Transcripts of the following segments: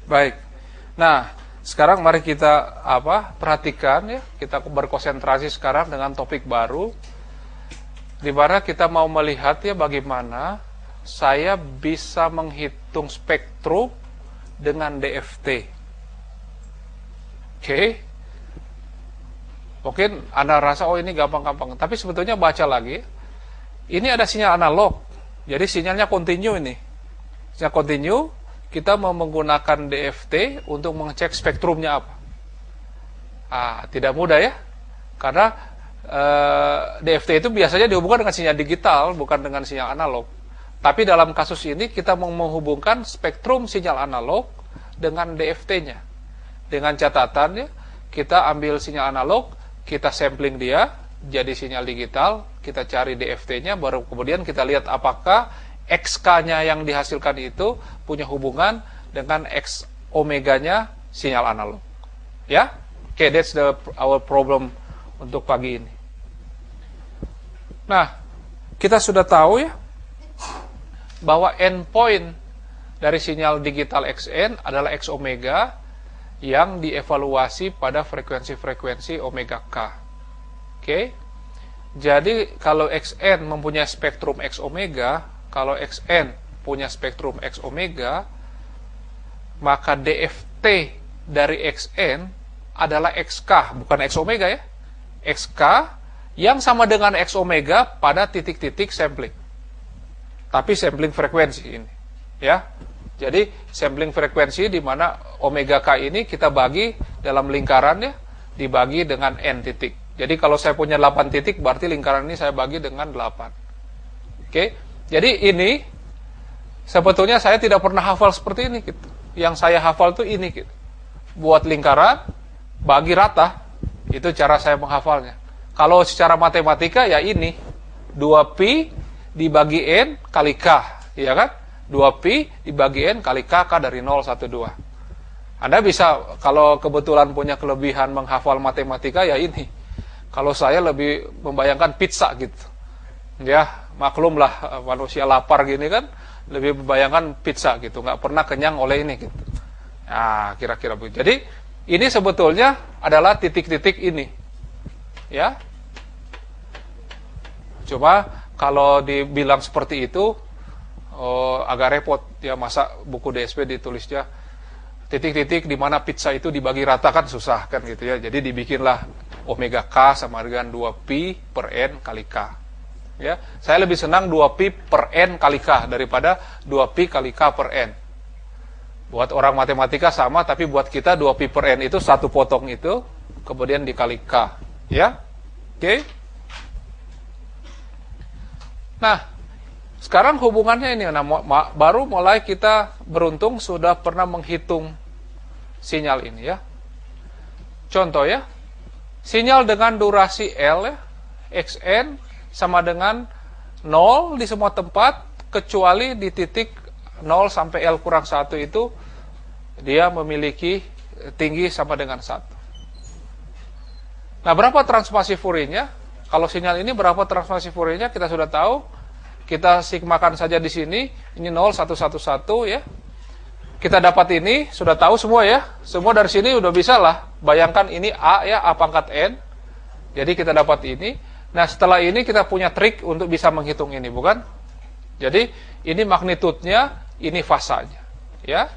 Baik. Nah, sekarang mari kita perhatikan ya, kita berkonsentrasi sekarang dengan topik baru di mana kita mau melihat ya bagaimana saya bisa menghitung spektrum dengan DFT. Oke. Mungkin Anda rasa ini gampang-gampang, tapi sebetulnya baca lagi. Ini ada sinyal analog. Jadi sinyalnya continue ini. Sinyal continue, kita mau menggunakan DFT untuk mengecek spektrumnya apa. Tidak mudah ya. Karena DFT itu biasanya dihubungkan dengan sinyal digital, bukan dengan sinyal analog. Tapi dalam kasus ini kita mau menghubungkan spektrum sinyal analog dengan DFT-nya. Dengan catatan ya, kita ambil sinyal analog, kita sampling dia jadi sinyal digital, kita cari DFT-nya, baru kemudian kita lihat apakah XK-nya yang dihasilkan itu punya hubungan dengan X omeganya sinyal analog. Ya, oke, that's our problem untuk pagi ini. Nah, kita sudah tahu ya bahwa endpoint dari sinyal digital XN adalah X omega yang dievaluasi pada frekuensi-frekuensi omega K. Oke. Jadi kalau XN mempunyai spektrum X omega, kalau XN punya spektrum X omega, maka DFT dari XN adalah XK, bukan X omega ya. XK yang sama dengan X omega pada titik-titik sampling. Tapi sampling frekuensi ini, ya. Jadi sampling frekuensi di mana omega K ini kita bagi dalam lingkaran ya, dibagi dengan N titik. Jadi kalau saya punya 8 titik, berarti lingkaran ini saya bagi dengan 8. Oke. Jadi ini sebetulnya saya tidak pernah hafal seperti ini gitu. Yang saya hafal tuh ini gitu. Buat lingkaran, bagi rata, itu cara saya menghafalnya. Kalau secara matematika ya ini 2pi dibagi N kali K, ya kan? 2pi dibagi N kali K dari 0, 1, 2. Anda bisa, kalau kebetulan punya kelebihan menghafal matematika, ya ini. Kalau saya lebih membayangkan pizza gitu. Ya, maklumlah manusia lapar gini kan, lebih membayangkan pizza gitu. Nggak pernah kenyang oleh ini gitu. Nah, kira-kira begitu. Jadi, ini sebetulnya adalah titik-titik ini. Ya. Cuma, kalau dibilang seperti itu, agak repot ya, masa buku DSP ditulisnya titik-titik di mana pizza itu dibagi rata kan susah kan gitu ya. Jadi dibikinlah omega K sama dengan 2pi per N kali K. Ya, saya lebih senang 2pi per N kali K daripada 2pi kali K per N. Buat orang matematika sama, tapi buat kita 2pi per N itu satu potong itu kemudian dikali K. Ya. Oke. Nah, sekarang hubungannya ini, baru mulai kita beruntung sudah pernah menghitung sinyal ini ya. Contoh ya, sinyal dengan durasi L ya, XN sama dengan 0 di semua tempat, kecuali di titik 0 sampai L kurang 1 itu, dia memiliki tinggi sama dengan 1. Nah, berapa transformasi Fourier-nya? Kalau sinyal ini berapa transformasi Fourier-nya kita sudah tahu. Kita sigmakan saja di sini, ini 0, 1, 1, 1 ya. Kita dapat ini, sudah tahu semua ya. Semua dari sini udah bisa lah. Bayangkan ini A ya, A pangkat N. Jadi kita dapat ini. Nah, setelah ini kita punya trik untuk bisa menghitung ini, bukan? Jadi, ini magnitudenya, ini fasanya. Ya.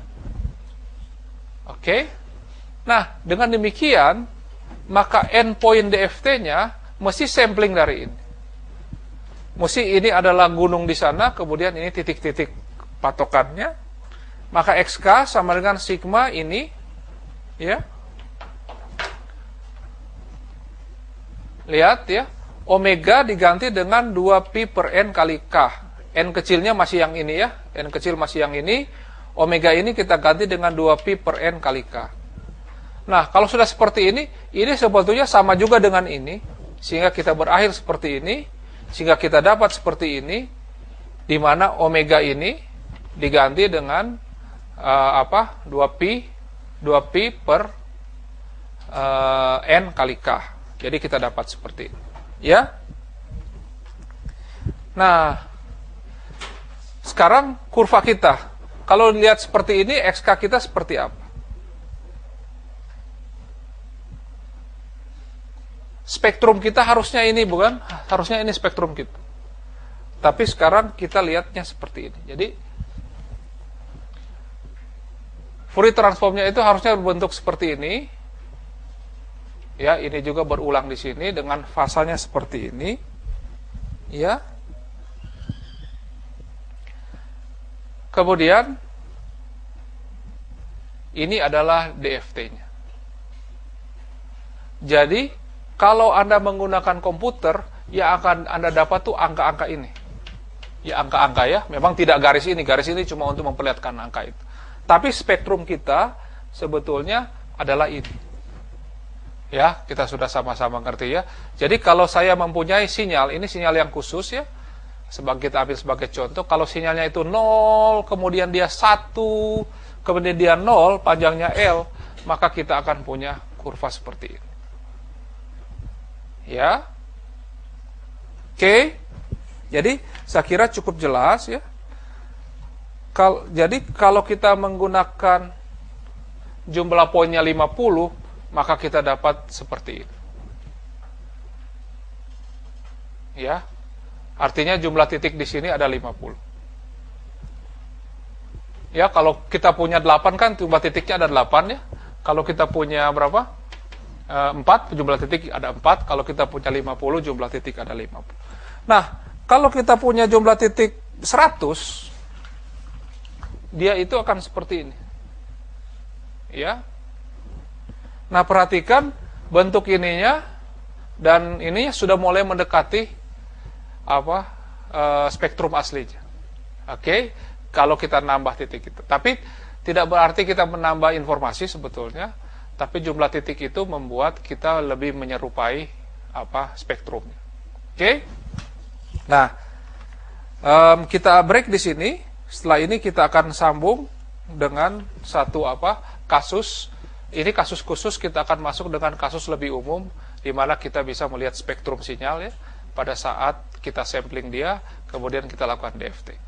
Oke. Nah, dengan demikian, maka endpoint DFT-nya mesti sampling dari ini. Mesti ini adalah gunung di sana, kemudian ini titik-titik patokannya. Maka XK sama dengan sigma ini, ya. Lihat ya, omega diganti dengan 2pi per N kali K. N kecilnya masih yang ini ya, N kecil masih yang ini. Omega ini kita ganti dengan 2pi per N kali K. Nah, kalau sudah seperti ini sebetulnya sama juga dengan ini, sehingga kita berakhir seperti ini. Sehingga kita dapat seperti ini, di mana omega ini diganti dengan 2pi per N kali K. Jadi kita dapat seperti ini. Ya. Nah, sekarang kurva kita. Kalau dilihat seperti ini, XK kita seperti apa? spektrum kita harusnya ini, bukan? Harusnya ini spektrum kita. Tapi sekarang kita lihatnya seperti ini. Jadi Fourier transformnya itu harusnya berbentuk seperti ini. Ya, ini juga berulang di sini dengan fasanya seperti ini. Ya. Kemudian ini adalah DFT-nya. Jadi, kalau Anda menggunakan komputer, yang akan Anda dapat tuh angka-angka ini. Ya, angka-angka ya. Memang tidak garis ini. Garis ini cuma untuk memperlihatkan angka itu. Tapi spektrum kita sebetulnya adalah ini. Ya, kita sudah sama-sama ngerti ya. Jadi kalau saya mempunyai sinyal, ini sinyal yang khusus ya. Kita ambil sebagai contoh, kalau sinyalnya itu 0, kemudian dia 1, kemudian dia 0, panjangnya L, maka kita akan punya kurva seperti ini. Ya. Oke. Jadi saya kira cukup jelas ya. Jadi kalau kita menggunakan jumlah poinnya 50, maka kita dapat seperti ini. Ya. Artinya jumlah titik di sini ada 50. Ya, kalau kita punya 8 kan jumlah titiknya ada 8 ya. Kalau kita punya berapa? 4, jumlah titik ada 4. Kalau kita punya 50, jumlah titik ada 50. Nah, kalau kita punya jumlah titik 100, dia itu akan seperti ini. Ya. Nah, perhatikan bentuk ininya dan ini sudah mulai mendekati spektrum aslinya. Oke, kalau kita nambah titik itu. Tapi tidak berarti kita menambah informasi sebetulnya, tapi jumlah titik itu membuat kita lebih menyerupai spektrumnya. Oke. Nah, kita break di sini. Setelah ini kita akan sambung dengan satu kasus. Ini kasus khusus, kita akan masuk dengan kasus lebih umum, di mana kita bisa melihat spektrum sinyal ya, pada saat kita sampling dia, kemudian kita lakukan DFT.